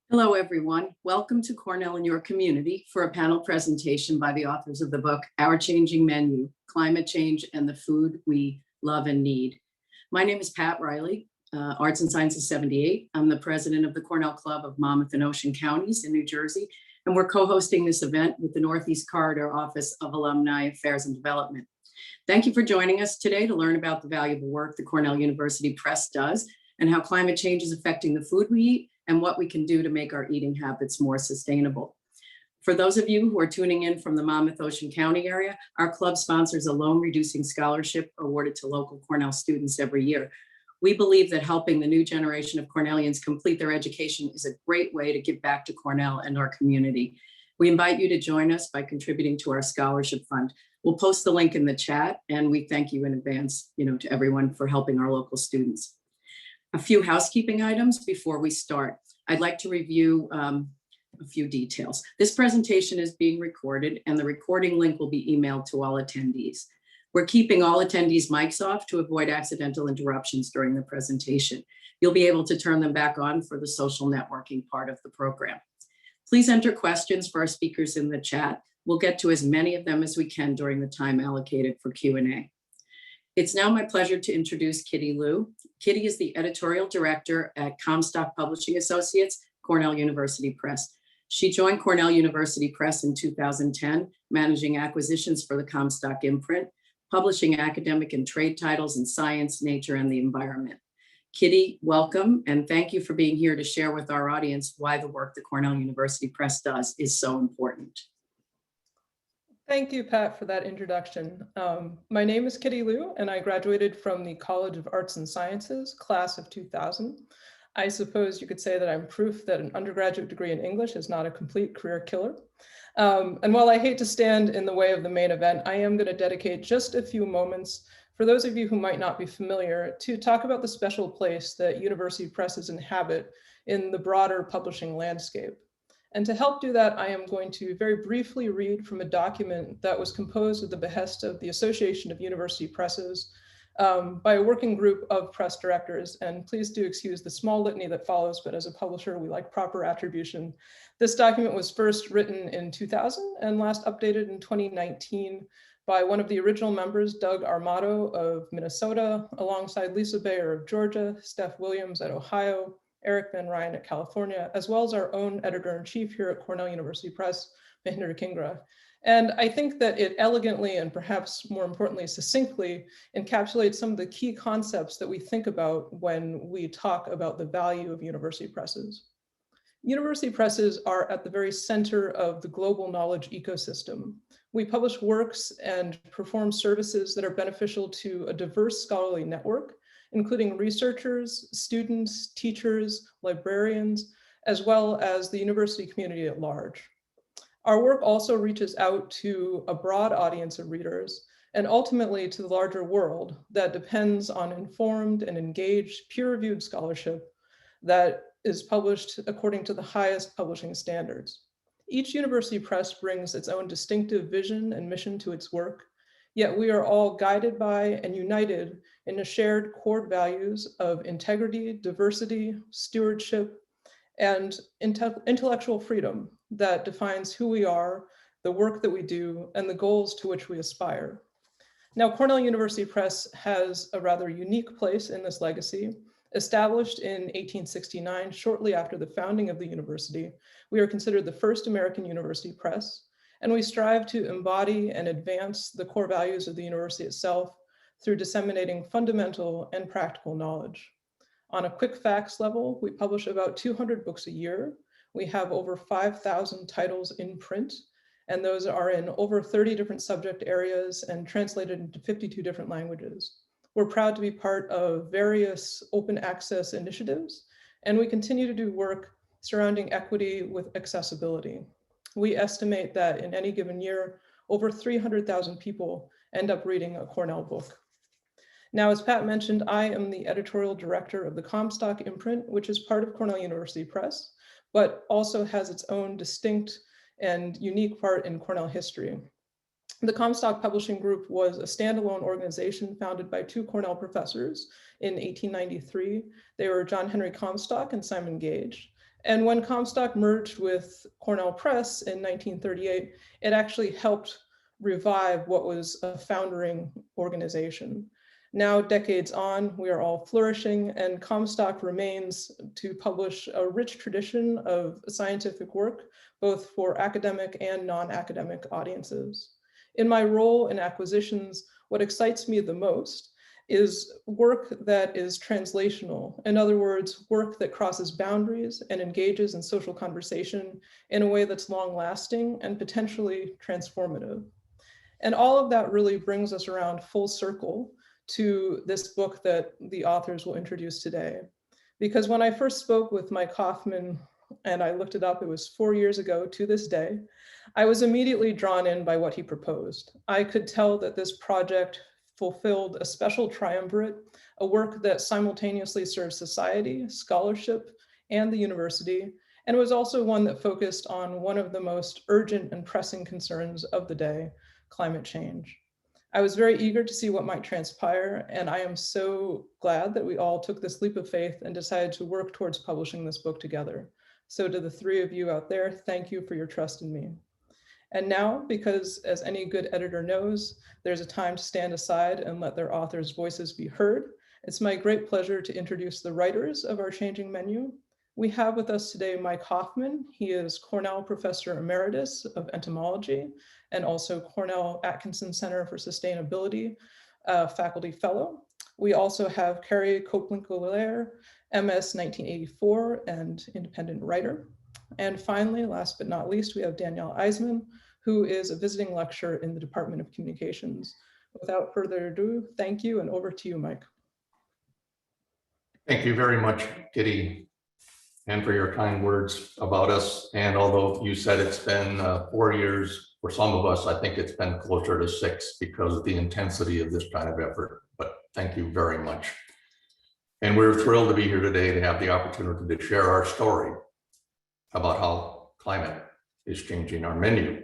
Hello, everyone. Welcome to Cornell and Your Community for a panel presentation by the authors of the book, Our Changing Menu, Climate Change and the Food We Love and Need. My name is Pat Riley, Arts and Sciences 78. I'm the president of the Cornell Club of Monmouth and Ocean Counties in New Jersey, and we're co-hosting this event with the Northeast Corridor Office of Alumni Affairs and Development. Thank you for joining us today to learn about the valuable work the Cornell University Press does and how climate change is affecting the food we eat and what we can do to make our eating habits more sustainable. For those of you who are tuning in from the Monmouth Ocean County area, our club sponsors a loan-reducing scholarship awarded to local Cornell students every year. We believe that helping the new generation of Cornellians complete their education is a great way to give back to Cornell and our community. We invite you to join us by contributing to our scholarship fund. We'll post the link in the chat, and we thank you in advance, to everyone for helping our local students. A few housekeeping items before we start. I'd like to review a few details. This presentation is being recorded and the recording link will be emailed to all attendees. We're keeping all attendees' mics off to avoid accidental interruptions during the presentation. You'll be able to turn them back on for the social networking part of the program. Please enter questions for our speakers in the chat. We'll get to as many of them as we can during the time allocated for Q&A. It's now my pleasure to introduce Kitty Liu. Kitty is the editorial director at Comstock Publishing Associates, Cornell University Press. She joined Cornell University Press in 2010, managing acquisitions for the Comstock imprint, publishing academic and trade titles in science, nature, and the environment. Kitty, welcome, and thank you for being here to share with our audience why the work the Cornell University Press does is so important. Thank you, Pat, for that introduction. My name is Kitty Liu, and I graduated from the College of Arts and Sciences, class of 2000. I suppose you could say that I'm proof that an undergraduate degree in English is not a complete career killer. And while I hate to stand in the way of the main event, I am going to dedicate just a few moments for those of you who might not be familiar to talk about the special place that university presses inhabit in the broader publishing landscape. And to help do that, I am going to very briefly read from a document that was composed at the behest of the Association of University Presses by a working group of press directors. And please do excuse the small litany that follows, but as a publisher, we like proper attribution. This document was first written in 2000 and last updated in 2019 by one of the original members, Doug Armato of Minnesota, alongside Lisa Bayer of Georgia, Steph Williams at Ohio, Eric Van Ryan at California, as well as our own editor-in-chief here at Cornell University Press, Mahinder Kingra. And I think that it elegantly and perhaps more importantly, succinctly encapsulates some of the key concepts that we think about when we talk about the value of university presses. University presses are at the very center of the global knowledge ecosystem. We publish works and perform services that are beneficial to a diverse scholarly network, including researchers, students, teachers, librarians, as well as the university community at large. Our work also reaches out to a broad audience of readers and ultimately to the larger world that depends on informed and engaged peer-reviewed scholarship that is published according to the highest publishing standards. Each university press brings its own distinctive vision and mission to its work, yet we are all guided by and united in the shared core values of integrity, diversity, stewardship, and intellectual freedom that defines who we are, the work that we do, and the goals to which we aspire. Now, Cornell University Press has a rather unique place in this legacy. Established in 1869, shortly after the founding of the university, we are considered the first American university press, and we strive to embody and advance the core values of the university itself through disseminating fundamental and practical knowledge. On a quick facts level, we publish about 200 books a year. We have over 5,000 titles in print, and those are in over 30 different subject areas and translated into 52 different languages. We're proud to be part of various open access initiatives, and we continue to do work surrounding equity with accessibility. We estimate that in any given year, over 300,000 people end up reading a Cornell book. Now, as Pat mentioned, I am the editorial director of the Comstock imprint, which is part of Cornell University Press, but also has its own distinct and unique part in Cornell history. The Comstock Publishing Group was a standalone organization founded by two Cornell professors in 1893. They were John Henry Comstock and Simon Gage. And when Comstock merged with Cornell Press in 1938, it actually helped revive what was a foundering organization. Now, decades on, we are all flourishing, and Comstock remains to publish a rich tradition of scientific work, both for academic and non-academic audiences. In my role in acquisitions, what excites me the most is work that is translational. In other words, work that crosses boundaries and engages in social conversation in a way that's long-lasting and potentially transformative. And all of that really brings us around full circle to this book that the authors will introduce today. Because when I first spoke with Mike Hoffmann, and I looked it up, it was 4 years ago to this day, I was immediately drawn in by what he proposed. I could tell that this project fulfilled a special triumvirate, a work that simultaneously serves society, scholarship, and the university, and was also one that focused on one of the most urgent and pressing concerns of the day, climate change. I was very eager to see what might transpire, and I am so glad that we all took this leap of faith and decided to work towards publishing this book together. So to the three of you out there, thank you for your trust in me. And now, because as any good editor knows, there's a time to stand aside and let their authors' voices be heard, it's my great pleasure to introduce the writers of our changing menu. We have with us today Mike Hoffmann. He is Cornell Professor Emeritus of Entomology and also Cornell Atkinson Center for Sustainability Faculty Fellow. We also have Carrie Koplinka-Loehr, MS 1984 and independent writer. And finally, last but not least, we have Danielle Eiseman, who is a visiting lecturer in the Department of Communications. Without further ado, thank you, and over to you, Mike. Thank you very much, Kitty, and for your kind words about us. And although you said it's been 4 years, for some of us, I think it's been closer to 6 because of the intensity of this kind of effort. But thank you very much. And we're thrilled to be here today to have the opportunity to share our story about how climate is changing our menu.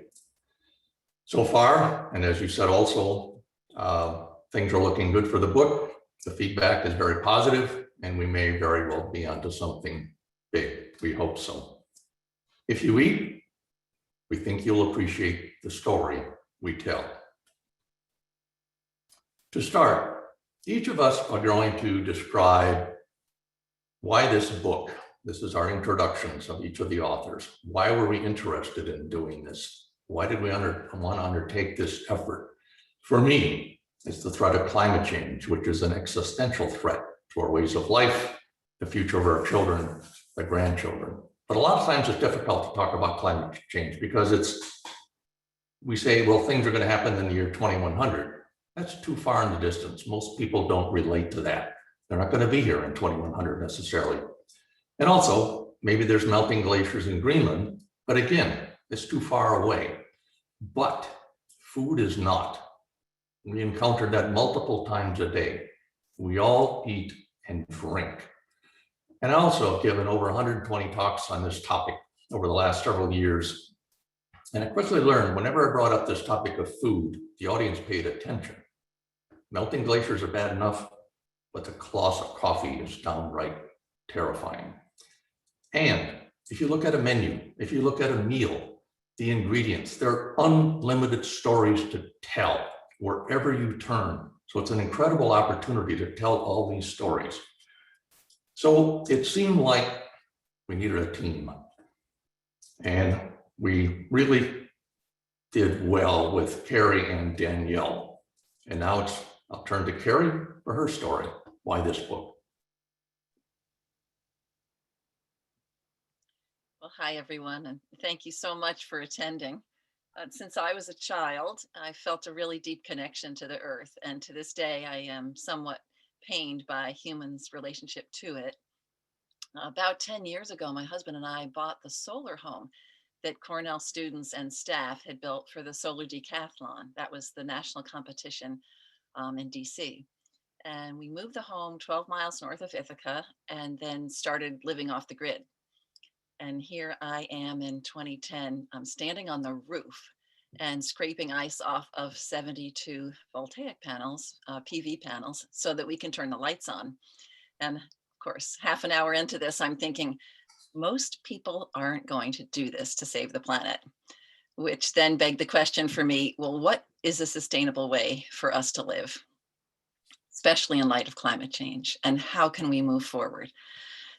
So far, and as you said also, things are looking good for the book. The feedback is very positive, and we may very well be onto something big. We hope so. If you eat, we think you'll appreciate the story we tell. To start, each of us are going to describe why this book. This is our introductions of each of the authors. Why were we interested in doing this? Why did we want to undertake this effort? For me, it's the threat of climate change, which is an existential threat to our ways of life, the future of our children, the grandchildren. But a lot of times it's difficult to talk about climate change because we say, well, things are going to happen in the year 2100. That's too far in the distance. Most people don't relate to that. They're not going to be here in 2100 necessarily. And also, maybe there's melting glaciers in Greenland, but again, it's too far away. But food is not. We encounter that multiple times a day. We all eat and drink. And I also have given over 120 talks on this topic over the last several years. And I quickly learned whenever I brought up this topic of food, the audience paid attention. Melting glaciers are bad enough, but the loss of coffee is downright terrifying. And if you look at a menu, if you look at a meal, the ingredients, there are unlimited stories to tell wherever you turn. So it's an incredible opportunity to tell all these stories. So it seemed like we needed a team. And we really did well with Carrie and Danielle. And now I'll turn to Carrie for her story. Why this book? Well, hi, everyone, and thank you so much for attending. Since I was a child, I felt a really deep connection to the earth, and to this day, I am somewhat pained by humans' relationship to it. About 10 years ago, my husband and I bought the solar home that Cornell students and staff had built for the Solar Decathlon. That was the national competition in DC. And we moved the home 12 miles north of Ithaca and then started living off the grid. And here I am in 2010, I'm standing on the roof and scraping ice off of 72 voltaic panels, PV panels, so that we can turn the lights on. And of course, half an hour into this, I'm thinking, most people aren't going to do this to save the planet, which then begged the question for me, well, what is a sustainable way for us to live, especially in light of climate change, and how can we move forward?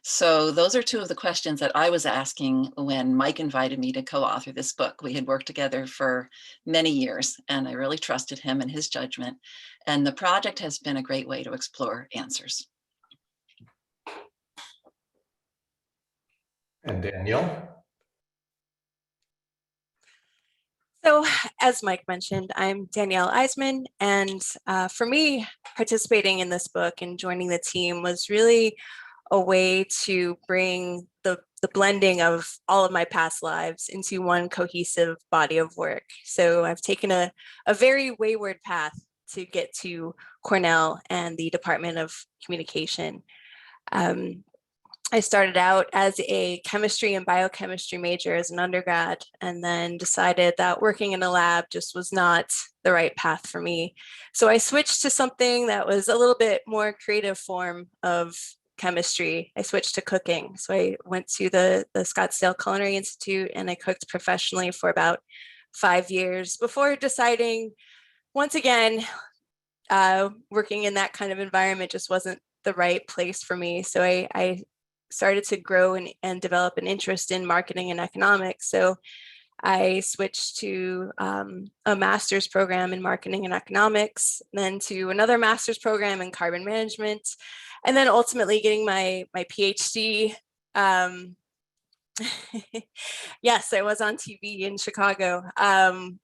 So those are two of the questions that I was asking when Mike invited me to co-author this book. We had worked together for many years, and I really trusted him and his judgment. And the project has been a great way to explore answers. And Danielle? So as Mike mentioned, I'm Danielle Eiseman, and for me, participating in this book and joining the team was really a way to bring the blending of all of my past lives into one cohesive body of work. So I've taken a very wayward path to get to Cornell and the Department of Communication. I started out as a chemistry and biochemistry major as an undergrad, and then decided that working in a lab just was not the right path for me. So I switched to something that was a little bit more creative form of chemistry. I switched to cooking. So I went to the Scottsdale Culinary Institute, and I cooked professionally for about 5 years before deciding, once again, working in that kind of environment just wasn't the right place for me. So I started to grow and develop an interest in marketing and economics. So I switched to a master's program in marketing and economics, then to another master's program in carbon management, and then ultimately getting my PhD. Yes, I was on TV in Chicago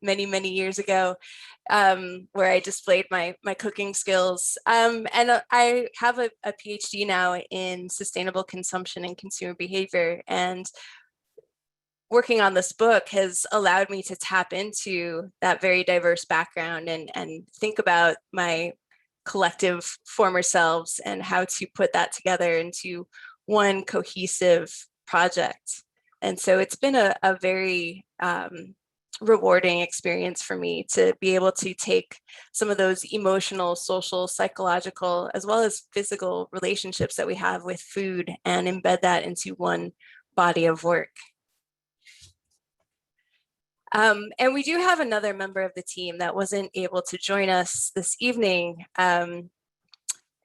many years ago, where I displayed my cooking skills. And I have a PhD now in sustainable consumption and consumer behavior. And working on this book has allowed me to tap into that very diverse background and think about my collective former selves and how to put that together into one cohesive project. And so it's been a very rewarding experience for me to be able to take some of those emotional, social, psychological, as well as physical relationships that we have with food and embed that into one body of work. And we do have another member of the team that wasn't able to join us this evening, an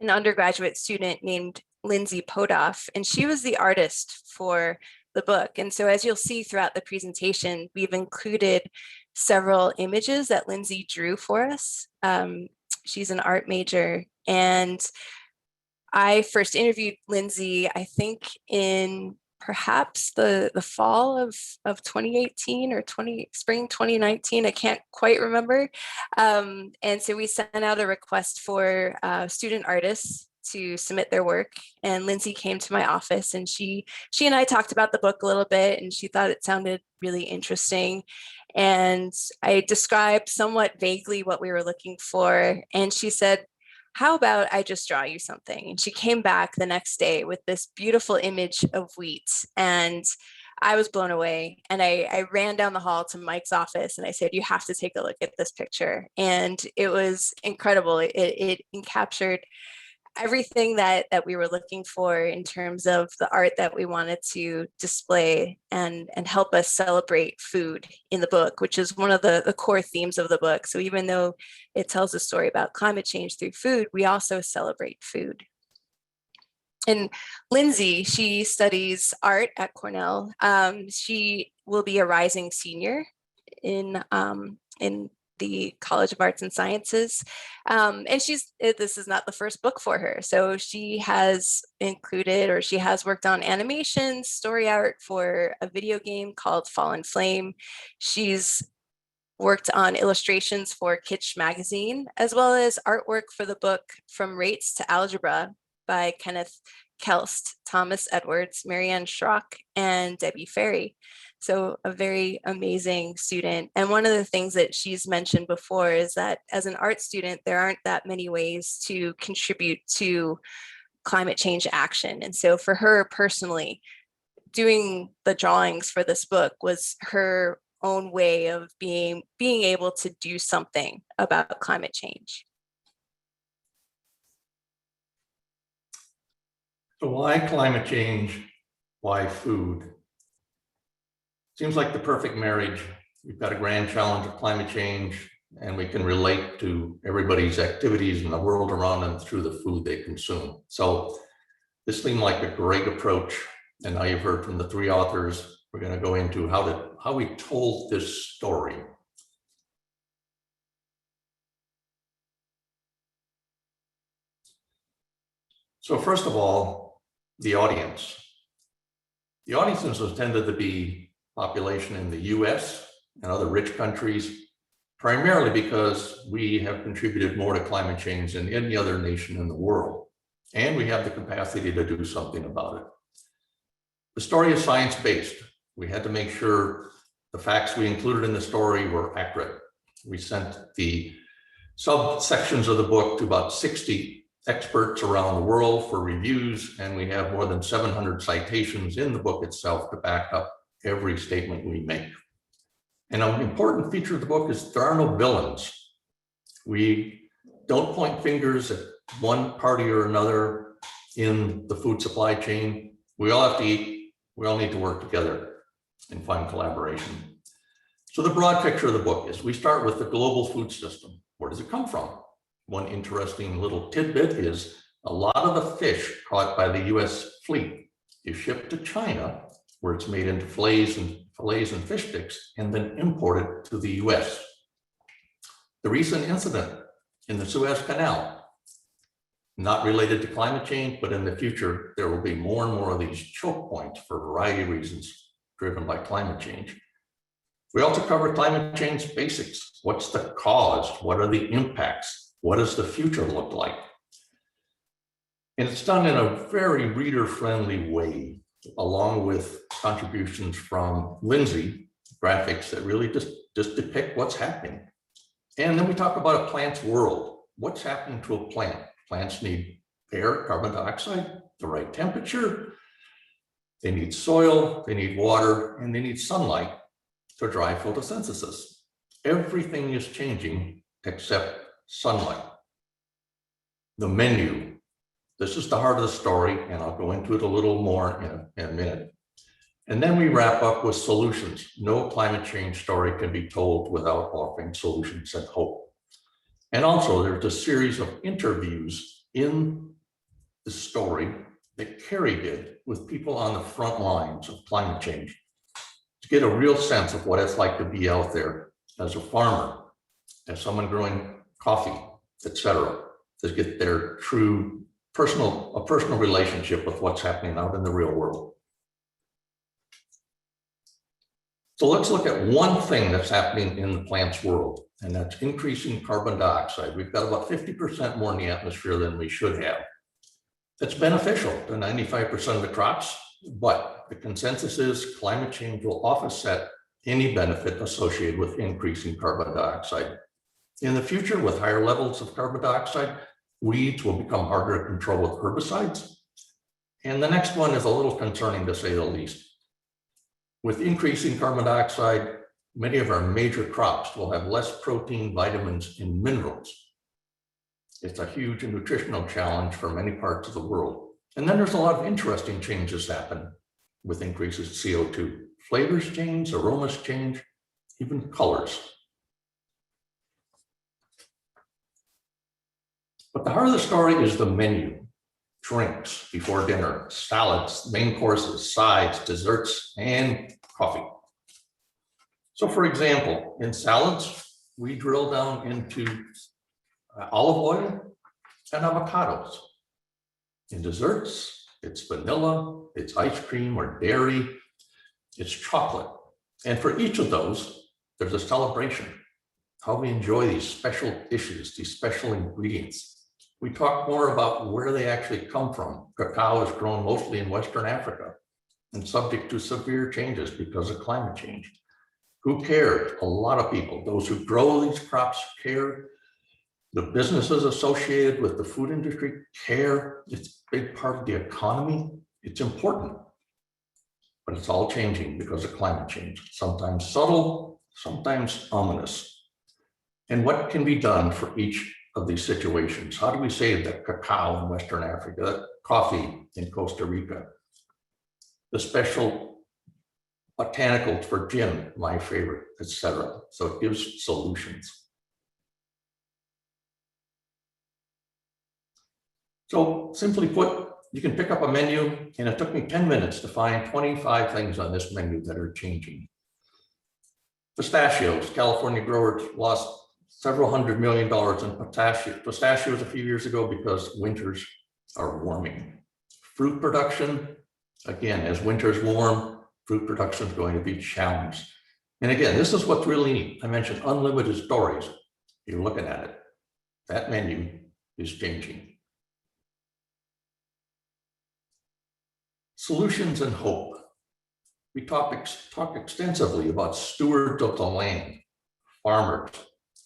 undergraduate student named Lindsay Podoff, and she was the artist for the book. And so as you'll see throughout the presentation, we've included several images that Lindsay drew for us. She's an art major, and I first interviewed Lindsay, I think in perhaps the fall of 2018 or spring 2019, I can't quite remember. And so we sent out a request for student artists to submit their work, and Lindsay came to my office, and she and I talked about the book a little bit, and she thought it sounded really interesting. And I described somewhat vaguely what we were looking for, and she said, how about I just draw you something? And she came back the next day with this beautiful image of wheat, and I was blown away. And I ran down the hall to Mike's office and I said, you have to take a look at this picture. And it was incredible. It encaptured everything that we were looking for in terms of the art that we wanted to display and help us celebrate food in the book, which is one of the core themes of the book. So even though it tells a story about climate change through food, we also celebrate food. And Lindsay, she studies art at Cornell. She will be a rising senior in the College of Arts and Sciences. And this is not the first book for her. So she has included, or she has worked on animation, story art for a video game called Fallen Flame. She's worked on illustrations for Kitsch magazine, as well as artwork for the book From Rates to Algebra by Kenneth Kelst, Thomas Edwards, Marianne Schrock, and Debbie Ferry. So a very amazing student. And one of the things that she's mentioned before is that as an art student, there aren't that many ways to contribute to climate change action. And so for her personally, doing the drawings for this book was her own way of being able to do something about climate change. So why climate change? why food. Seems like the perfect marriage. We've got a grand challenge of climate change, and we can relate to everybody's activities in the world around them through the food they consume. So this seemed like a great approach. And now you've heard from the three authors. We're going to go into how we told this story. So first of all, the audience. The audiences was tended to be population in the US and other rich countries, primarily because we have contributed more to climate change than any other nation in the world. And we have the capacity to do something about it. The story is science-based. We had to make sure the facts we included in the story were accurate. We sent the subsections of the book to about 60 experts around the world for reviews, and we have more than 700 citations in the book itself to back up every statement we make. And an important feature of the book is there are no villains. We don't point fingers at one party or another in the food supply chain. We all have to eat. We all need to work together and find collaboration. So the broad picture of the book is we start with the global food system. Where does it come from? One interesting little tidbit is a lot of the fish caught by the US fleet is shipped to China, where it's made into fillets and fish sticks, and then imported to the US. The recent incident in the Suez Canal, not related to climate change, but in the future, there will be more and more of these choke points for a variety of reasons driven by climate change. We also cover climate change basics. What's the cause? What are the impacts? What does the future look like? And it's done in a very reader-friendly way, along with contributions from Lindsay, graphics that really just depict what's happening. And then we talk about a plant's world. What's happening to a plant? Plants need air, carbon dioxide, the right temperature. They need soil, they need water, and they need sunlight to drive photosynthesis. Everything is changing except sunlight. The menu. This is the heart of the story, and I'll go into it a little more in a minute. And then we wrap up with solutions. No climate change story can be told without offering solutions and hope. And also, there's a series of interviews in the story that Carrie did with people on the front lines of climate change to get a real sense of what it's like to be out there as a farmer, as someone growing coffee, etc., to get their true personal relationship with what's happening out in the real world. So let's look at one thing that's happening in the plant's world, and that's increasing carbon dioxide. We've got about 50% more in the atmosphere than we should have. That's beneficial to 95% of the crops, but the consensus is climate change will offset any benefit associated with increasing carbon dioxide. In the future, with higher levels of carbon dioxide, weeds will become harder to control with herbicides. And the next one is a little concerning, to say the least. With increasing carbon dioxide, many of our major crops will have less protein, vitamins, and minerals. It's a huge nutritional challenge for many parts of the world. And then there's a lot of interesting changes happen with increases in CO2. Flavors change, aromas change, even colors. But the heart of the story is the menu. Drinks before dinner, salads, main courses, sides, desserts, and coffee. So for example, in salads, we drill down into olive oil and avocados. In desserts, it's vanilla, it's ice cream or dairy, it's chocolate. And for each of those, there's a celebration. How we enjoy these special dishes, these special ingredients. We talk more about where they actually come from. Cacao is grown mostly in Western Africa and subject to severe changes because of climate change. Who cares? A lot of people. Those who grow these crops care. The businesses associated with the food industry care. It's a big part of the economy. It's important. But it's all changing because of climate change. Sometimes subtle, sometimes ominous. And what can be done for each of these situations? How do we save that cacao in Western Africa, that coffee in Costa Rica? the special botanicals for gin, my favorite, etc. So it gives solutions. So simply put, you can pick up a menu, and it took me 10 minutes to find 25 things on this menu that are changing. Pistachios, California growers lost several $100 million in pistachios a few years ago because winters are warming. Fruit production, again, as winters warm, fruit production is going to be challenged. And again, this is what's really neat. I mentioned unlimited stories. You're looking at it. That menu is changing. Solutions and hope. We talk extensively about stewards of the land, farmers,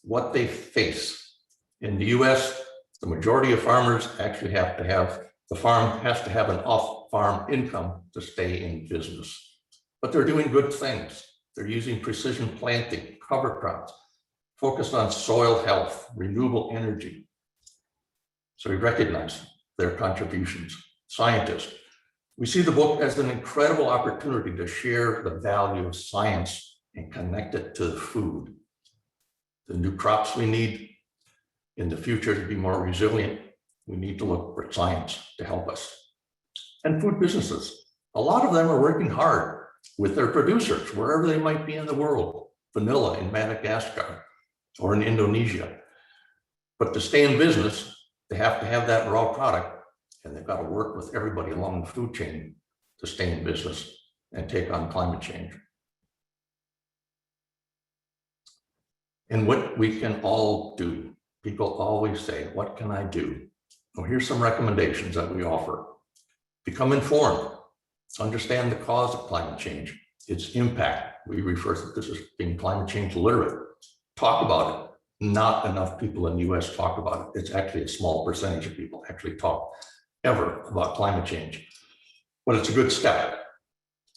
what they face. In the US, the majority of farmers actually have to have, the farm has to have an off-farm income to stay in business. But they're doing good things. They're using precision planting, cover crops, focused on soil health, renewable energy. So we recognize their contributions. Scientists. We see the book as an incredible opportunity to share the value of science and connect it to the food. The new crops we need in the future to be more resilient, we need to look for science to help us. And food businesses, a lot of them are working hard with their producers, wherever they might be in the world, vanilla in Madagascar or in Indonesia. But to stay in business, they have to have that raw product, and they've got to work with everybody along the food chain to stay in business and take on climate change. And what we can all do. People always say, what can I do? Well, here's some recommendations that we offer. Become informed. Understand the cause of climate change, its impact. We refer to this as being climate change literate. Talk about it. Not enough people in the US talk about it. It's actually a small percentage of people actually talk ever about climate change. But it's a good step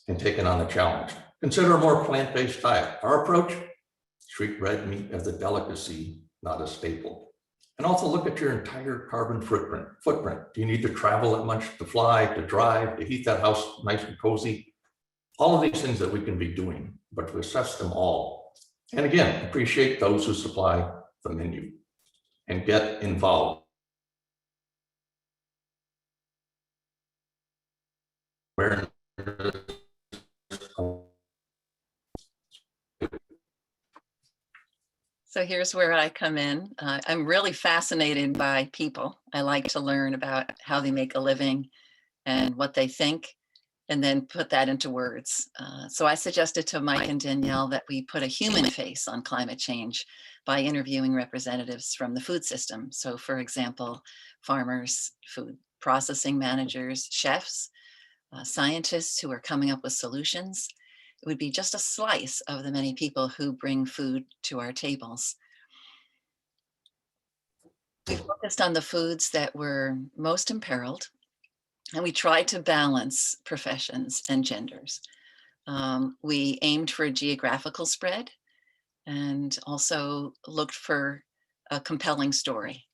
in taking on the challenge. Consider a more plant-based diet. Our approach, treat red meat as a delicacy, not a staple. And also look at your entire carbon footprint. Do you need to travel that much to fly, to drive, to heat that house nice and cozy? All of these things that we can be doing, but to assess them all. And again, appreciate those who supply the menu and get involved. So here's where I come in. I'm really fascinated by people. I like to learn about how they make a living and what they think, and then put that into words. So I suggested to Mike and Danielle that we put a human face on climate change by interviewing representatives from the food system. So for example, farmers, food processing managers, chefs, scientists who are coming up with solutions. It would be just a slice of the many people who bring food to our tables. We focused on the foods that were most imperiled, and we tried to balance professions and genders. We aimed for a geographical spread and also looked for a compelling story.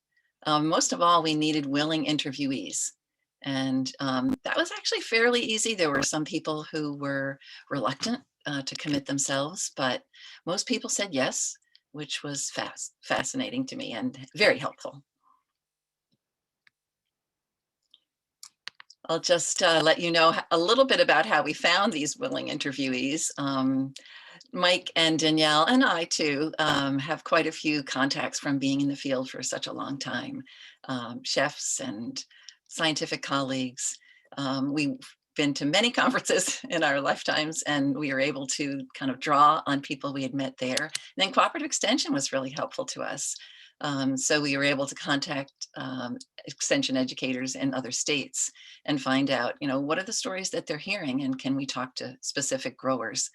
Most of all, we needed willing interviewees. And that was actually fairly easy. There were some people who were reluctant to commit themselves, but most people said yes, which was fascinating to me and very helpful. I'll just let you know a little bit about how we found these willing interviewees. Mike and Danielle and I too have quite a few contacts from being in the field for such a long time. Chefs and scientific colleagues. We've been to many conferences in our lifetimes, and we were able to kind of draw on people we had met there. And then cooperative extension was really helpful to us. So we were able to contact extension educators in other states and find out, what are the stories that they're hearing, and can we talk to specific growers?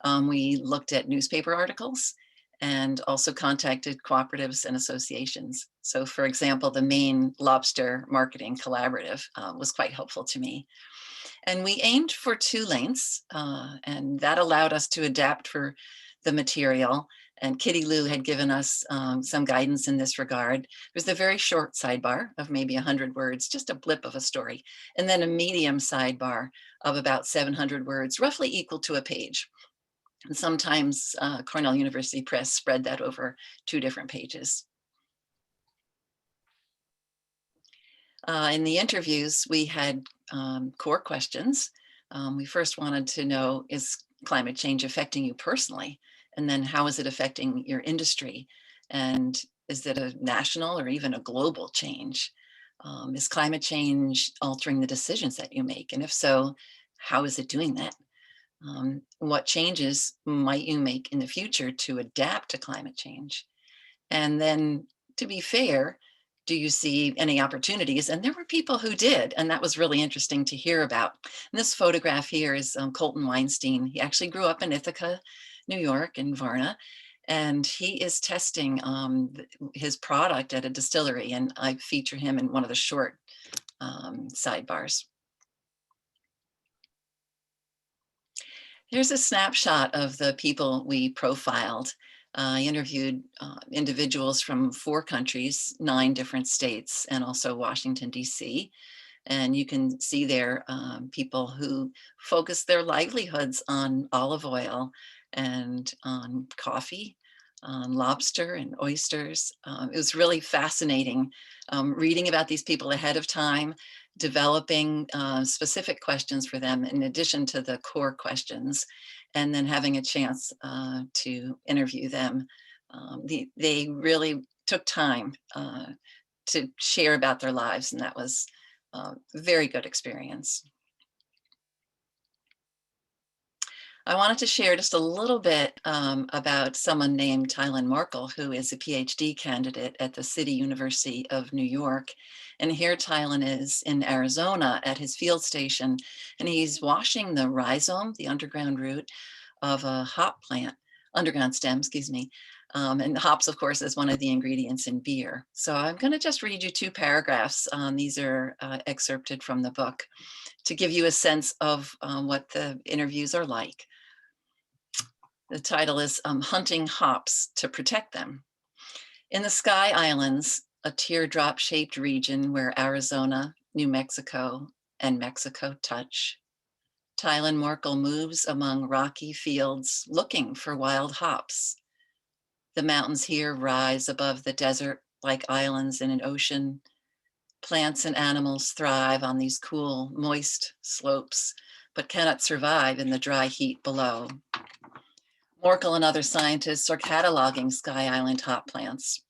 We looked at newspaper articles and also contacted cooperatives and associations. So for example, the Maine Lobster Marketing Collaborative was quite helpful to me. And we aimed for 2 lengths, and that allowed us to adapt for the material And Kitty Lou had given us some guidance in this regard. It was a very short sidebar of maybe 100 words, just a blip of a story, and then a medium sidebar of about 700 words, roughly equal to a page. And sometimes Cornell University Press spread that over 2 different pages. In the interviews, we had core questions. We first wanted to know, is climate change affecting you personally? And then how is it affecting your industry? And is it a national or even a global change? Is climate change altering the decisions that you make? And if so, how is it doing that? What changes might you make in the future to adapt to climate change? And then, to be fair, do you see any opportunities? And there were people who did, and that was really interesting to hear about. And this photograph here is Colton Weinstein. He actually grew up in Ithaca, New York, in Varna, and he is testing his product at a distillery, and I feature him in one of the short sidebars. Here's a snapshot of the people we profiled. I interviewed individuals from 4 countries, 9 different states, and also Washington, D.C. And you can see there people who focus their livelihoods on olive oil and on coffee, on lobster and oysters. It was really fascinating reading about these people ahead of time, developing specific questions for them in addition to the core questions, and then having a chance to interview them. They really took time to share about their lives, and that was a very good experience. I wanted to share just a little bit about someone named Tylen Markle, who is a PhD candidate at the City University of New York. And here Tylen is in Arizona at his field station, and he's washing the rhizome, the underground root of a hop plant, underground stem, excuse me. And hops, of course, is one of the ingredients in beer. So I'm going to just read you 2 paragraphs. These are excerpted from the book to give you a sense of what the interviews are like. The title is Hunting Hops to Protect Them. In the Sky Islands, a teardrop-shaped region where Arizona, New Mexico, and Mexico touch, Tylen Markle moves among rocky fields looking for wild hops. The mountains here rise above the desert like islands in an ocean. Plants and animals thrive on these cool, moist slopes, but cannot survive in the dry heat below. Markle and other scientists are cataloging Sky Island hop plants,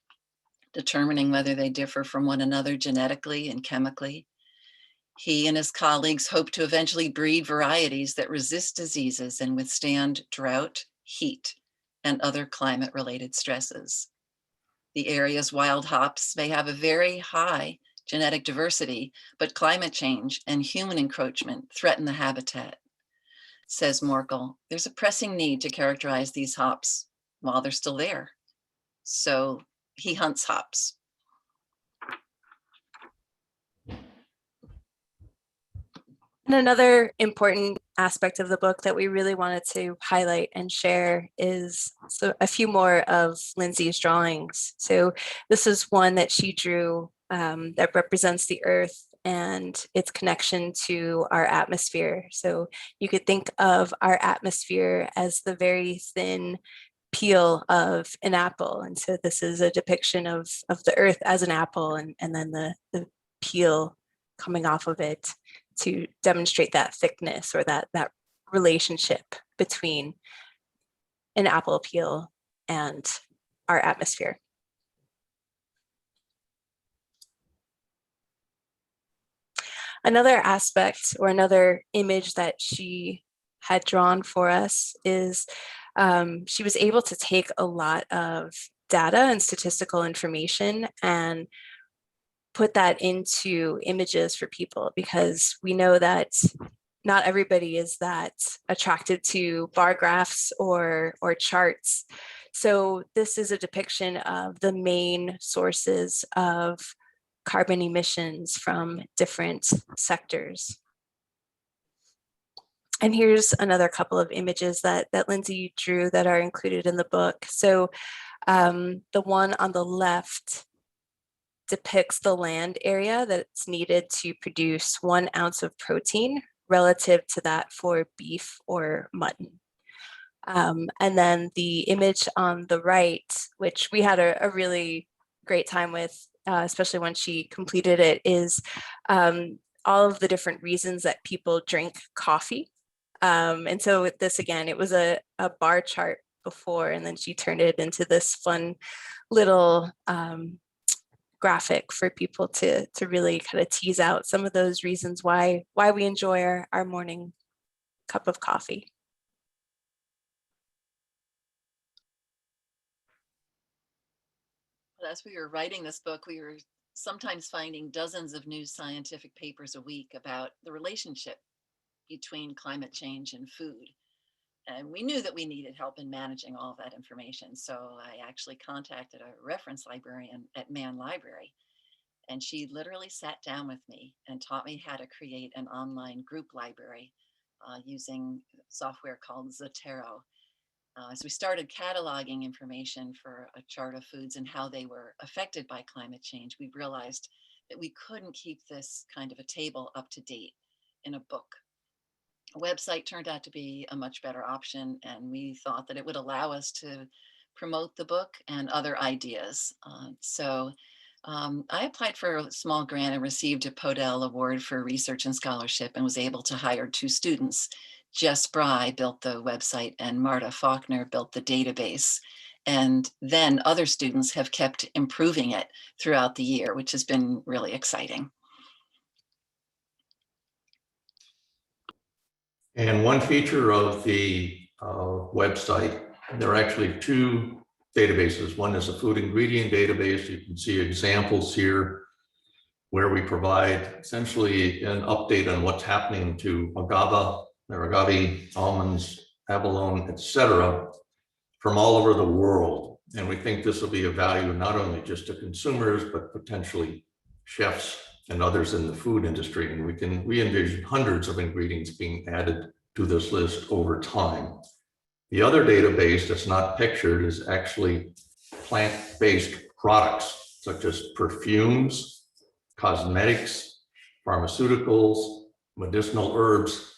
determining whether they differ from one another genetically and chemically. He and his colleagues hope to eventually breed varieties that resist diseases and withstand drought, heat, and other climate-related stresses. The area's wild hops may have a very high genetic diversity, but climate change and human encroachment threaten the habitat. Says Markle, there's a pressing need to characterize these hops while they're still there. So he hunts hops. And another important aspect of the book that we really wanted to highlight and share is a few more of Lindsay's drawings. So this is one that she drew that represents the Earth and its connection to our atmosphere. So you could think of our atmosphere as the very thin peel of an apple. And so this is a depiction of the Earth as an apple and then the peel coming off of it to demonstrate that thickness or that relationship between an apple peel and our atmosphere. Another aspect or another image that she had drawn for us is she was able to take a lot of data and statistical information and put that into images for people, because we know that not everybody is that attracted to bar graphs or charts. So this is a depiction of the main sources of carbon emissions from different sectors. And here's another couple of images that Lindsay drew that are included in the book. So the one on the left depicts the land area that's needed to produce 1 ounce of protein relative to that for beef or mutton. And then the image on the right, which we had a really great time with, especially when she completed it, is all of the different reasons that people drink coffee. And so with this, again, it was a bar chart before, and then she turned it into this fun little graphic for people to really kind of tease out some of those reasons why we enjoy our morning cup of coffee. As we were writing this book, we were sometimes finding dozens of new scientific papers a week about the relationship between climate change and food. And we knew that we needed help in managing all that information. So I actually contacted a reference librarian at Mann Library, and she literally sat down with me and taught me how to create an online group library using software called Zotero. As we started cataloging information for a chart of foods and how they were affected by climate change, we realized that we couldn't keep this kind of a table up to date in a book. A website turned out to be a much better option, and we thought that it would allow us to promote the book and other ideas. I applied for a small grant and received a Podell Award for Research and Scholarship, and was able to hire 2 students. Jess Bry built the website and Marta Faulkner built the database. And then other students have kept improving it throughout the year, which has been really exciting. And one feature of the website, there are actually 2 databases. One is a food ingredient database. You can see examples here where we provide essentially an update on what's happening to agave, almonds, abalone, etc., from all over the world. And we think this will be of value not only just to consumers, but potentially chefs and others in the food industry. And we envision hundreds of ingredients being added to this list over time. The other database that's not pictured is actually plant-based products, such as perfumes, cosmetics, pharmaceuticals, medicinal herbs,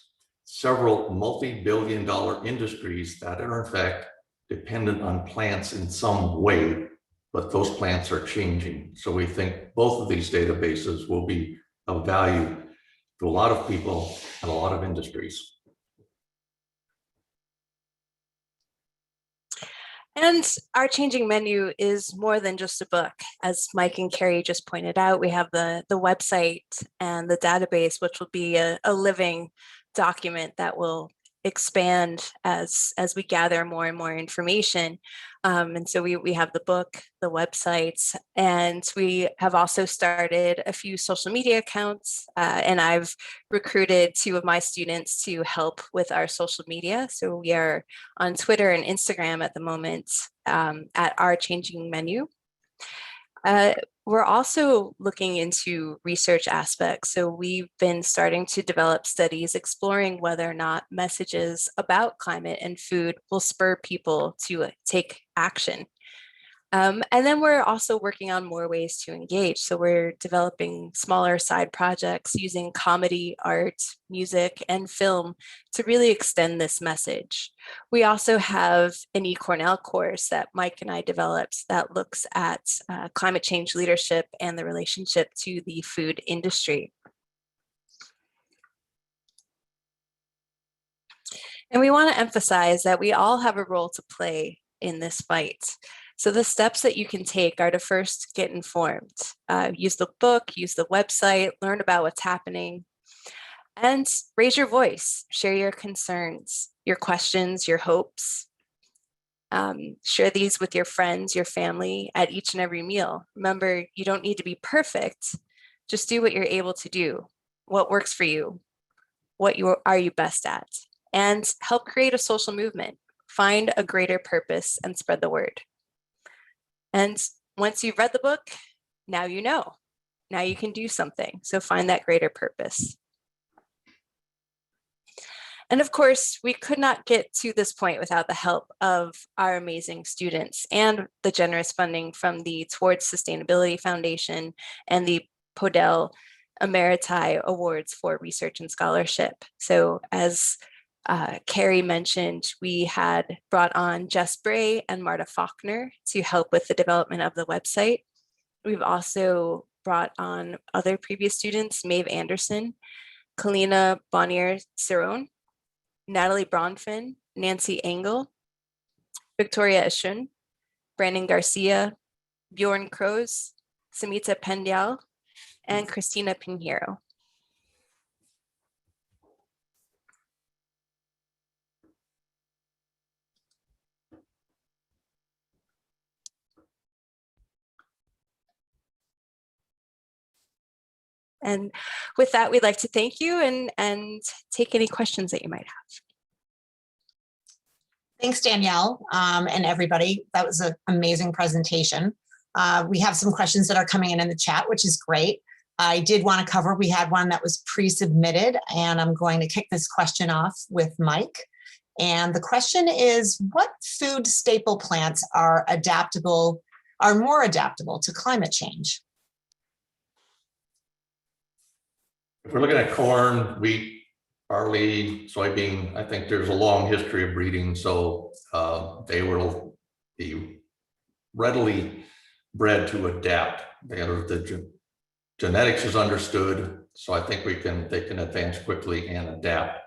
several multi-billion-dollar industries that are in fact dependent on plants in some way, but those plants are changing. So we think both of these databases will be of value to a lot of people and a lot of industries. And our changing menu is more than just a book. As Mike and Carrie just pointed out, we have the website and the database, which will be a living document that will expand as we gather more and more information. And so we have the book, the websites, and we have also started a few social media accounts, and I've recruited 2 of my students to help with our social media. So we are on Twitter and Instagram at the moment at Our Changing Menu. We're also looking into research aspects. So we've been starting to develop studies exploring whether or not messages about climate and food will spur people to take action. And then we're also working on more ways to engage. So we're developing smaller side projects using comedy, art, music, and film to really extend this message. We also have an Cornell course that Mike and I developed that looks at climate change leadership and the relationship to the food industry. And we want to emphasize that we all have a role to play in this fight. So the steps that you can take are to first get informed, use the book, use the website, learn about what's happening, and raise your voice, share your concerns, your questions, your hopes. Share these with your friends, your family at each and every meal. Remember, you don't need to be perfect. Just do what you're able to do, what works for you, what are you best at, and help create a social movement. Find a greater purpose and spread the word. And once you've read the book, now you know. Now you can do something. So find that greater purpose. And of course, we could not get to this point without the help of our amazing students and the generous funding from the Towards Sustainability Foundation and the Podell Emeriti Awards for Research and Scholarship. So as Carrie mentioned, we had brought on Jess Bray and Marta Faulkner to help with the development of the website. We've also brought on other previous students, Maeve Anderson, Kalina Bonnier-Cerrone, Natalie Bronfin, Nancy Engel, Victoria Ashun, Brandon Garcia, Bjorn Kroos, Samita Pendyal, and Christina Pinheiro. And with that, we'd like to thank you and take any questions that you might have. Thanks, Danielle, and everybody. That was an amazing presentation. We have some questions that are coming in the chat, which is great. I did want to cover, we had one that was pre-submitted, and I'm going to kick this question off with Mike. And the question is, what food staple plants are more adaptable to climate change? If we're looking at corn, wheat, barley, soybean, I think there's a long history of breeding, so they will be readily bred to adapt. The genetics is understood, so I think they can advance quickly and adapt.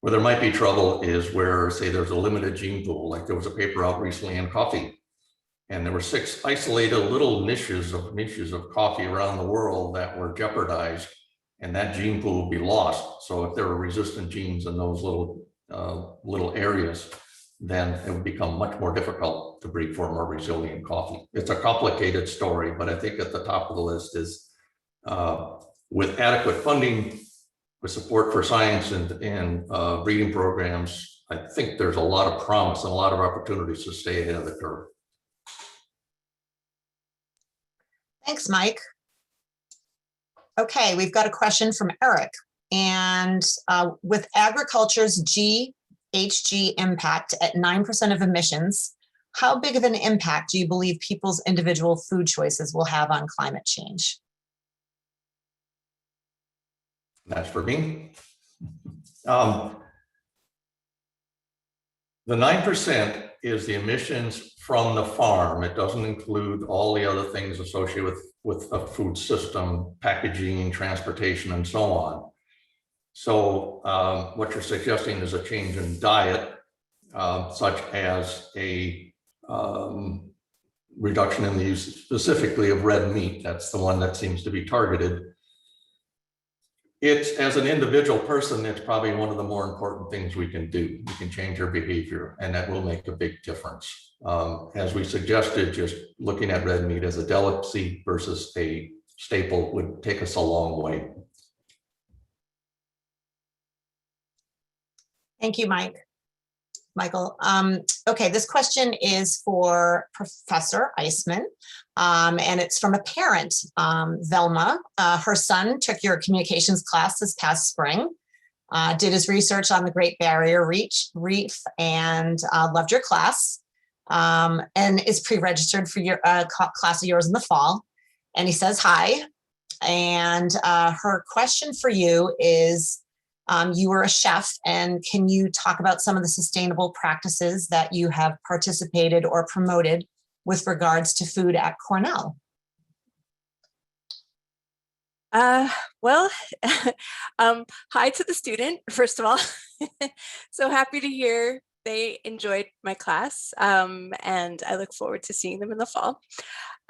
Where there might be trouble is where, say, there's a limited gene pool, like there was a paper out recently in coffee, and there were 6 isolated little niches of coffee around the world that were jeopardized, and that gene pool would be lost. So if there were resistant genes in those little areas, then it would become much more difficult to breed for more resilient coffee. It's a complicated story, but I think at the top of the list is with adequate funding, with support for science and breeding programs, I think there's a lot of promise and a lot of opportunities to stay ahead of the curve. Thanks, Mike. Okay, we've got a question from Eric. And with agriculture's GHG impact at 9% of emissions, how big of an impact do you believe people's individual food choices will have on climate change? That's for me. The 9% is the emissions from the farm. It doesn't include all the other things associated with a food system, packaging, transportation, and so on. So what you're suggesting is a change in diet, such as a reduction in the use specifically of red meat. That's the one that seems to be targeted. It's, as an individual person, it's probably one of the more important things we can do. We can change our behavior, and that will make a big difference. As we suggested, just looking at red meat as a delicacy versus a staple would take us a long way. Thank you, Michael. Okay, this question is for Professor Eiseman, and it's from a parent, Velma. Her son took your communications class this past spring, did his research on the Great Barrier Reef, and loved your class, and is pre-registered for your class of yours in the fall. And he says hi, and her question for you is, you were a chef, and can you talk about some of the sustainable practices that you have participated or promoted with regards to food at Cornell? Well, hi to the student, first of all. So happy to hear they enjoyed my class, and I look forward to seeing them in the fall.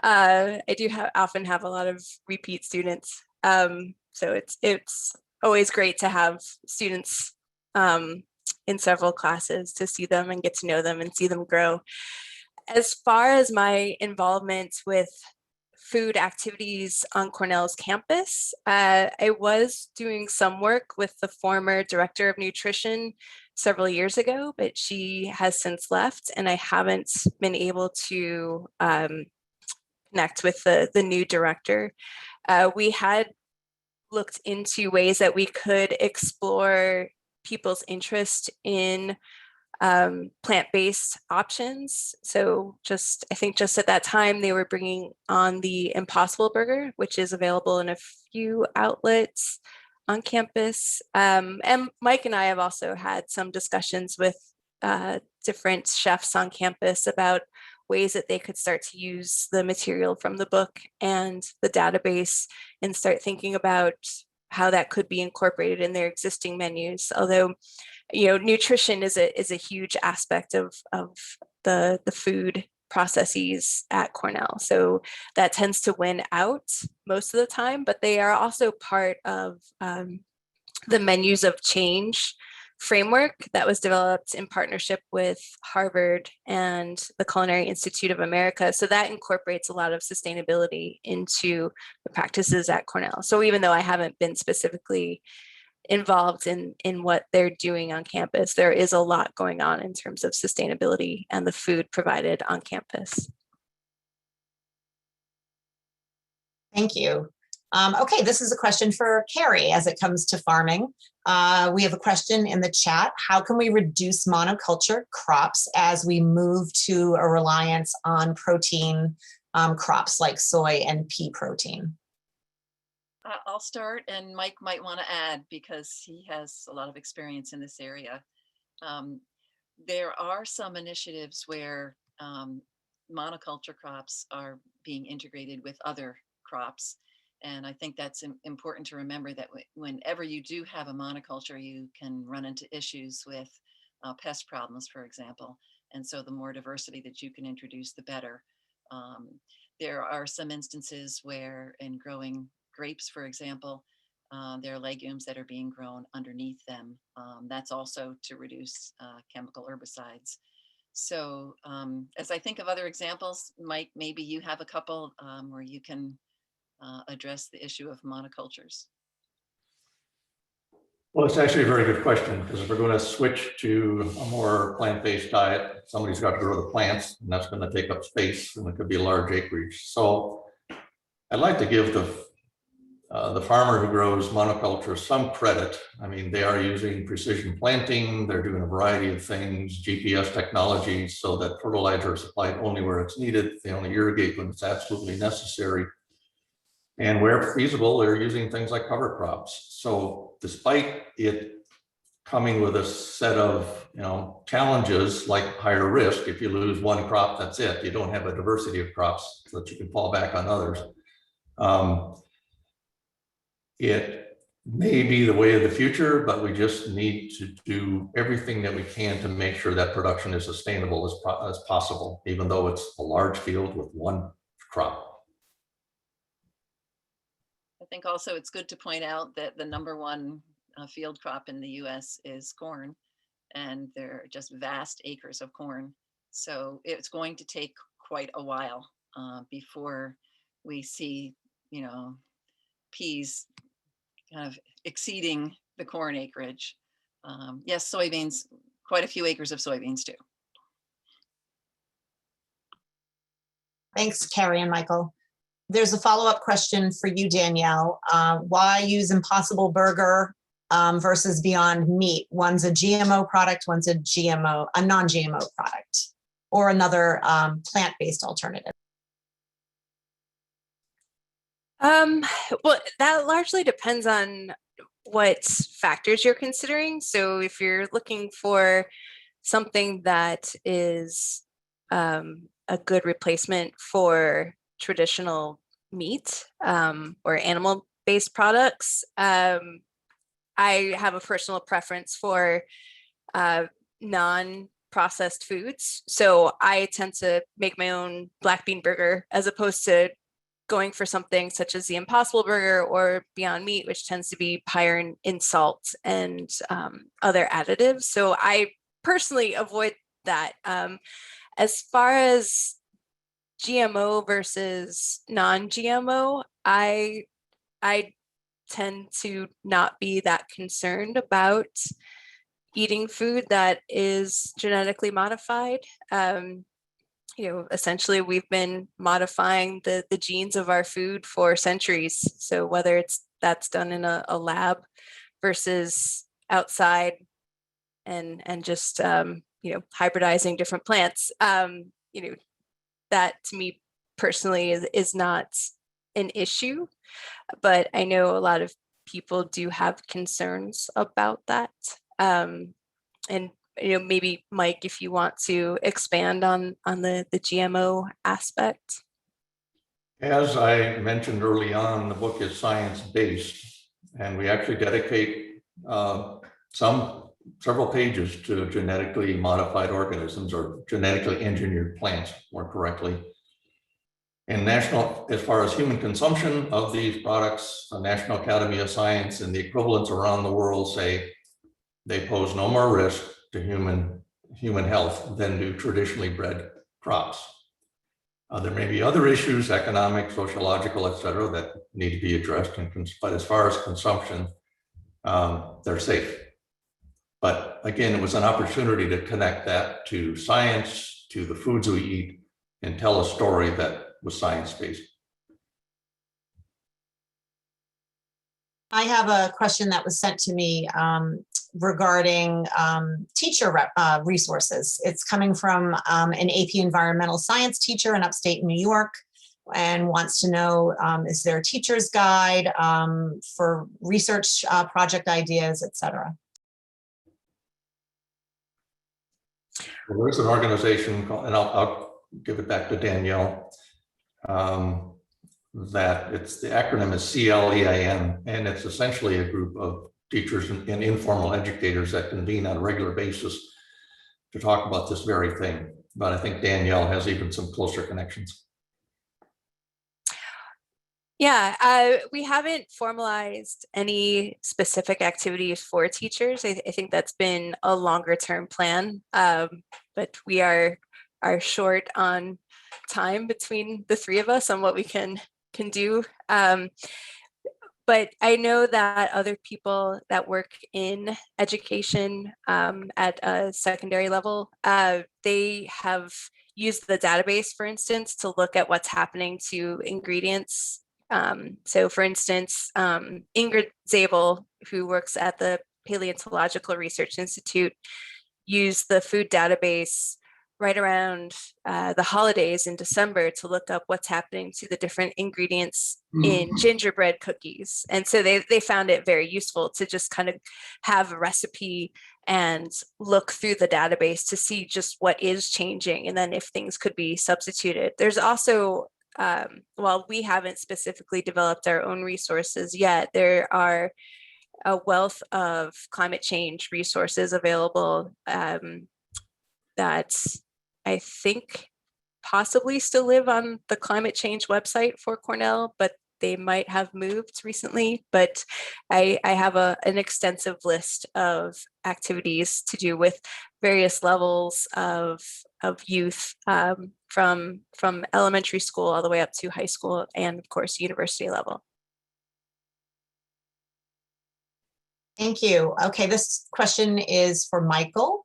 I do often have a lot of repeat students, so it's always great to have students in several classes, to see them and get to know them and see them grow. As far as my involvement with food activities on Cornell's campus, I was doing some work with the former director of nutrition several years ago, but she has since left, and I haven't been able to connect with the new director. We had looked into ways that we could explore people's interest in plant-based options. So I think just at that time, they were bringing on the Impossible Burger, which is available in a few outlets on campus. And Mike and I have also had some discussions with different chefs on campus about ways that they could start to use the material from the book and the database and start thinking about how that could be incorporated in their existing menus. Although, nutrition is a huge aspect of the food processes at Cornell. So that tends to win out most of the time, but they are also part of the Menus of Change framework that was developed in partnership with Harvard and the Culinary Institute of America. So that incorporates a lot of sustainability into the practices at Cornell. So even though I haven't been specifically involved in what they're doing on campus, there is a lot going on in terms of sustainability and the food provided on campus. Thank you. Okay, this is a question for Carrie as it comes to farming. We have a question in the chat. How can we reduce monoculture crops as we move to a reliance on protein crops like soy and pea protein? I'll start, and Mike might want to add because he has a lot of experience in this area. There are some initiatives where monoculture crops are being integrated with other crops. And I think that's important to remember that whenever you do have a monoculture, you can run into issues with pest problems, for example. And so the more diversity that you can introduce, the better. There are some instances where in growing grapes, for example, there are legumes that are being grown underneath them. That's also to reduce chemical herbicides. So as I think of other examples, Mike, maybe you have a couple where you can address the issue of monocultures. Well, it's actually a very good question, because if we're going to switch to a more plant-based diet, somebody's got to grow the plants, and that's going to take up space, and it could be large acreage. So I'd like to give the farmer who grows monoculture some credit. I mean, they are using precision planting, they're doing a variety of things, GPS technology, so that fertilizer is supplied only where it's needed. They only irrigate when it's absolutely necessary. And where feasible, they're using things like cover crops. So despite it coming with a set of challenges like higher risk, if you lose one crop, that's it. You don't have a diversity of crops so that you can fall back on others. It may be the way of the future, but we just need to do everything that we can to make sure that production is sustainable as possible, even though it's a large field with one crop. I think also it's good to point out that the #1 field crop in the US is corn, and there are just vast acres of corn. So it's going to take quite a while before we see, peas kind of exceeding the corn acreage. Yes, soybeans, quite a few acres of soybeans too. Thanks, Carrie and Michael. There's a follow-up question for you, Danielle. Why use Impossible Burger versus Beyond Meat? One's a GMO product, one's a non-GMO product, or another plant-based alternative. Well, that largely depends on what factors you're considering. So if you're looking for something that is a good replacement for traditional meat or animal-based products, I have a personal preference for non-processed foods. So I tend to make my own black bean burger as opposed to going for something such as the Impossible Burger or Beyond Meat, which tends to be higher in salt and other additives. So I personally avoid that. As far as GMO versus non-GMO, I tend to not be that concerned about eating food that is genetically modified. Essentially we've been modifying the genes of our food for centuries. So whether that's done in a lab versus outside and just hybridizing different plants. That to me personally is not an issue, but I know a lot of people do have concerns about that. And maybe Mike, if you want to expand on the GMO aspect. As I mentioned early on, the book is science-based, and we actually dedicate several pages to genetically modified organisms, or genetically engineered plants, more correctly. And as far as human consumption of these products, the National Academy of Science and the equivalents around the world say they pose no more risk to human health than do traditionally bred crops. There may be other issues, economic, sociological, et cetera, that need to be addressed, but as far as consumption, they're safe. But again, it was an opportunity to connect that to science, to the foods we eat, and tell a story that was science-based. I have a question that was sent to me regarding teacher resources. It's coming from an AP Environmental Science teacher in upstate New York, and wants to know, is there a teacher's guide for research project ideas, etc.? Well, there's an organization called, and I'll give it back to Danielle, that the acronym is CLEIM, and it's essentially a group of teachers and informal educators that convene on a regular basis to talk about this very thing. But I think Danielle has even some closer connections. Yeah, we haven't formalized any specific activities for teachers. I think that's been a longer term plan, but we are short on time between the three of us on what we can do. But I know that other people that work in education at a secondary level, they have used the database, for instance, to look at what's happening to ingredients. So for instance, Ingrid Zabel, who works at the Paleontological Research Institute, used the food database right around the holidays in December to look up what's happening to the different ingredients in gingerbread cookies. And so they found it very useful to just kind of have a recipe and look through the database to see just what is changing, and then if things could be substituted. There's also, while we haven't specifically developed our own resources yet, there are a wealth of climate change resources available that I think possibly still live on the climate change website for Cornell, but they might have moved recently. But I have an extensive list of activities to do with various levels of youth, from elementary school all the way up to high school, and of course university level. Thank you. Okay, this question is for Michael,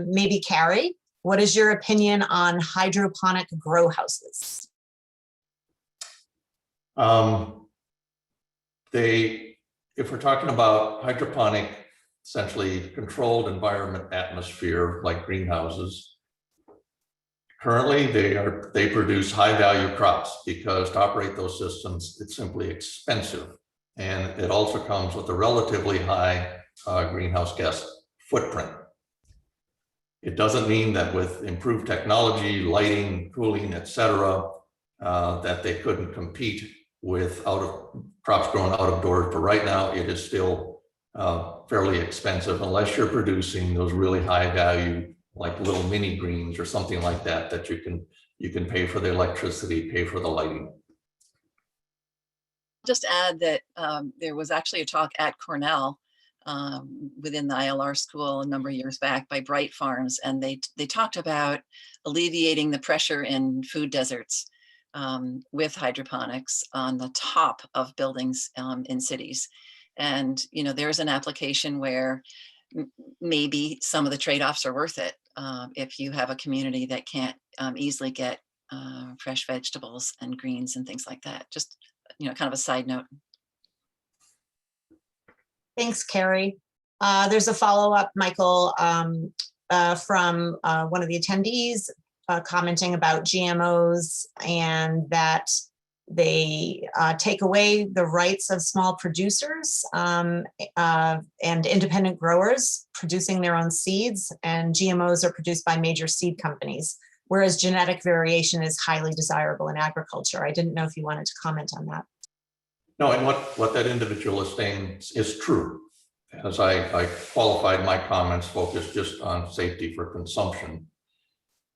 maybe Carrie. What is your opinion on hydroponic grow houses? If we're talking about hydroponic, essentially controlled environment atmosphere like greenhouses, currently they produce high value crops, because to operate those systems, it's simply expensive. And it also comes with a relatively high greenhouse gas footprint. It doesn't mean that with improved technology, lighting, cooling, et cetera, that they couldn't compete with crops grown out of doors. But right now it is still fairly expensive unless you're producing those really high value, like little mini greens or something like that, that you can pay for the electricity, pay for the lighting. Just add that there was actually a talk at Cornell within the ILR school a number of years back by Bright Farms, and they talked about alleviating the pressure in food deserts with hydroponics on the top of buildings in cities. And there's an application where maybe some of the trade-offs are worth it if you have a community that can't easily get fresh vegetables and greens and things like that. Just kind of a side note. Thanks, Carrie. There's a follow-up, Michael, from one of the attendees commenting about GMOs and that they take away the rights of small producers and independent growers producing their own seeds, and GMOs are produced by major seed companies, whereas genetic variation is highly desirable in agriculture. I didn't know if you wanted to comment on that. No, and what that individual is saying is true. As I qualified my comments focused just on safety for consumption.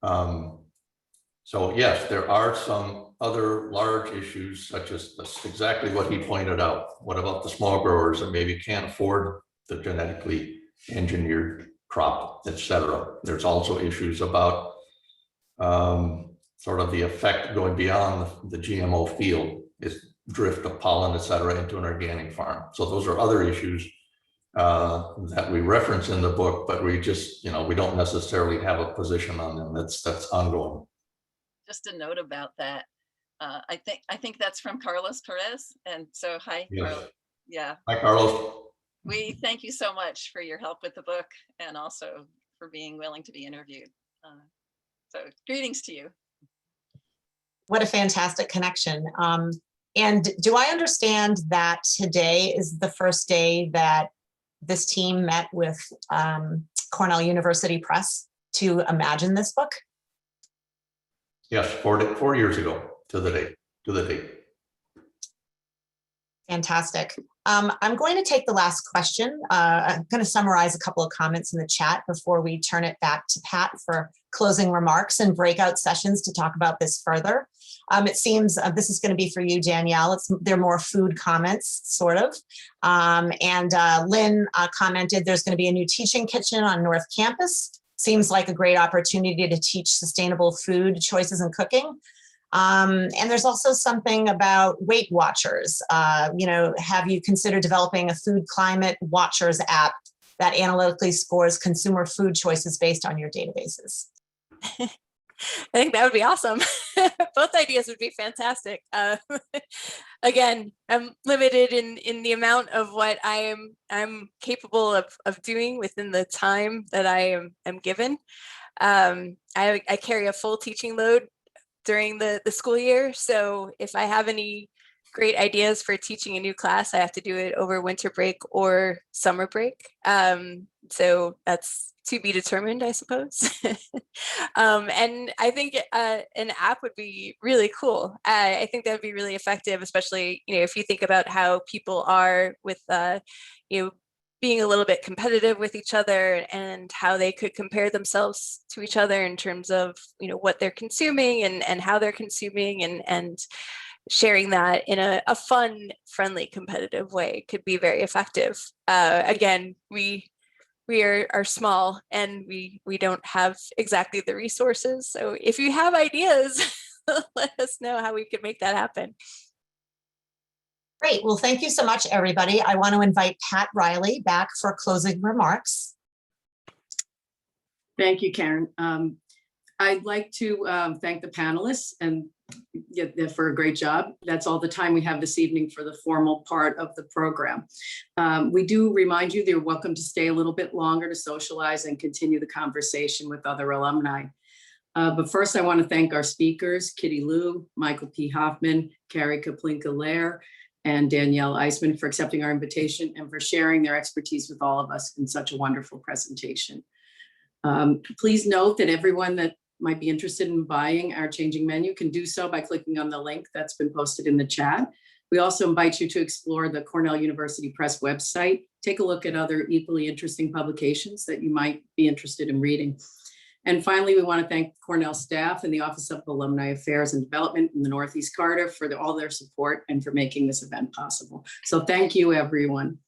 So yes, there are some other large issues such as exactly what he pointed out. What about the small growers that maybe can't afford the genetically engineered crop, etc. There's also issues about sort of the effect going beyond the GMO field, is drift of pollen, etc., into an organic farm. So those are other issues that we reference in the book, but we just, we don't necessarily have a position on them. That's ongoing. Just a note about that. I think that's from Carlos Perez. And so, hi, Yes. Carlos. Yeah. Hi, Carlos. We thank you so much for your help with the book and also for being willing to be interviewed. So greetings to you. What a fantastic connection. And do I understand that today is the first day that this team met with Cornell University Press to imagine this book? Yes, 4 years ago to the date. Fantastic. I'm going to take the last question. I'm going to summarize a couple of comments in the chat before we turn it back to Pat for closing remarks and breakout sessions to talk about this further. It seems this is going to be for you, Danielle. They're more food comments, sort of. And Lynn commented there's going to be a new teaching kitchen on North Campus. Seems like a great opportunity to teach sustainable food choices and cooking. And there's also something about Weight Watchers. Have you considered developing a food climate watchers app that analytically scores consumer food choices based on your databases? I think that would be awesome. Both ideas would be fantastic. Again, I'm limited in the amount of what I'm capable of doing within the time that I am given. I carry a full teaching load during the school year. So if I have any great ideas for teaching a new class, I have to do it over winter break or summer break. So that's to be determined, I suppose. And I think an app would be really cool. I think that would be really effective, especially, if you think about how people are with, being a little bit competitive with each other and how they could compare themselves to each other in terms of, what they're consuming and how they're consuming and sharing that in a fun, friendly, competitive way could be very effective. Again, we are small and we don't have exactly the resources. So if you have ideas, let us know how we could make that happen. Great. Well, thank you so much, everybody. I want to invite Pat Riley back for closing remarks. Thank you, Karen. I'd like to thank the panelists and for a great job. That's all the time we have this evening for the formal part of the program. We do remind you that you're welcome to stay a little bit longer to socialize and continue the conversation with other alumni. But first, I want to thank our speakers, Kitty Liu, Michael P. Hoffmann, Carrie Koplinka-Loehr, and Danielle Eiseman for accepting our invitation and for sharing their expertise with all of us in such a wonderful presentation. Please note that everyone that might be interested in buying Our Changing Menu can do so by clicking on the link that's been posted in the chat. We also invite you to explore the Cornell University Press website. Take a look at other equally interesting publications that you might be interested in reading. And finally, we want to thank Cornell staff and the Office of Alumni Affairs and Development in the Northeast Corridor for all their support and for making this event possible. So thank you, everyone.